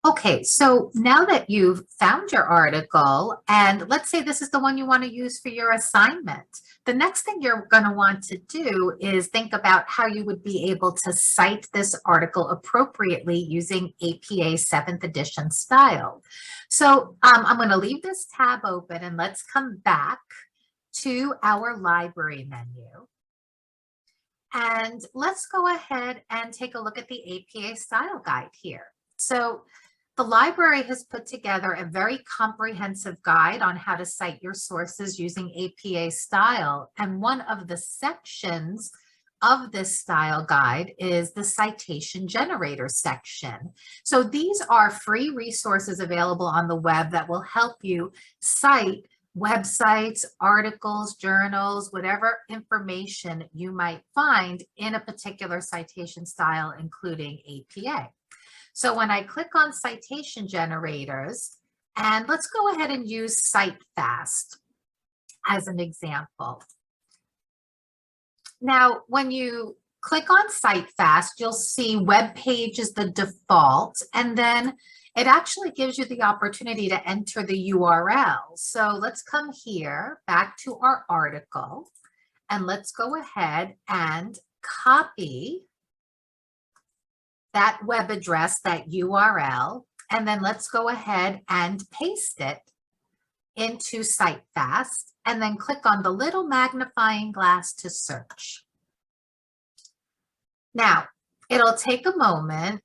Okay, so now that you've found your article, and let's say this is the one you want to use for your assignment, the next thing you're going to want to do is think about how you would be able to cite this article appropriately using APA 7th edition style. So I'm going to leave this tab open and let's come back to our library menu. And let's go ahead and take a look at the APA style guide here. So the library has put together a very comprehensive guide on how to cite your sources using APA style. And one of the sections of this style guide is the citation generator section. So these are free resources available on the web that will help you cite websites, articles, journals, whatever information you might find in a particular citation style, including APA. So when I click on citation generators, and let's go ahead and use CiteFast as an example. Now, when you click on CiteFast, you'll see web page is the default, and then it actually gives you the opportunity to enter the URL. So let's come here back to our article, and let's go ahead and copy that web address, that URL, and then let's go ahead and paste it into CiteFast, and then click on the little magnifying glass to search. Now, it'll take a moment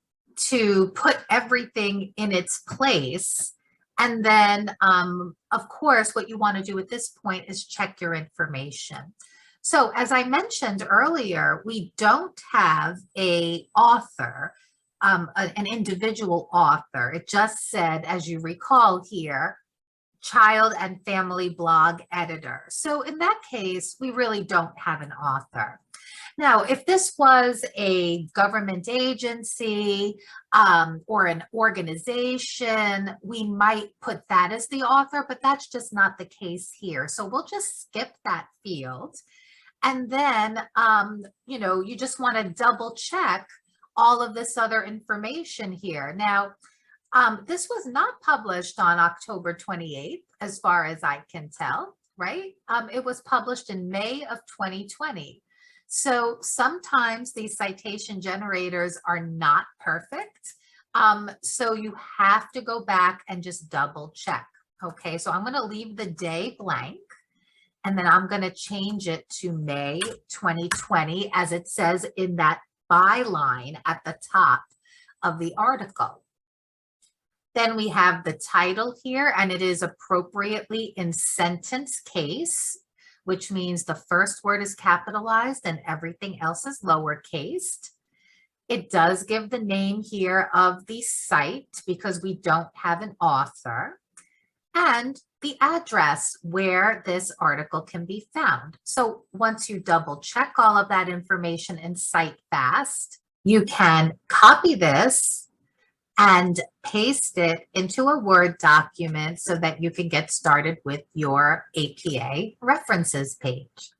to put everything in its place. And then, of course, what you want to do at this point is check your information. So as I mentioned earlier, we don't have an author, an individual author. It just said, as you recall here, child and family blog editor. So in that case, we really don't have an author. Now, if this was a government agency or an organization, we might put that as the author, but that's just not the case here. So we'll just skip that field. And then, you just want to double check all of this other information here. Now, this was not published on October 28th, as far as I can tell, right? It was published in May of 2020. So sometimes these citation generators are not perfect. So you have to go back and just double check. Okay, so I'm going to leave the day blank. And then I'm going to change it to May 2020, as it says in that byline at the top of the article. Then we have the title here, and it is appropriately in sentence case, which means the first word is capitalized and everything else is lowercase. It does give the name here of the site because we don't have an author, and the address where this article can be found. So once you double check all of that information in CiteFast, you can copy this and paste it into a Word document so that you can get started with your APA references page.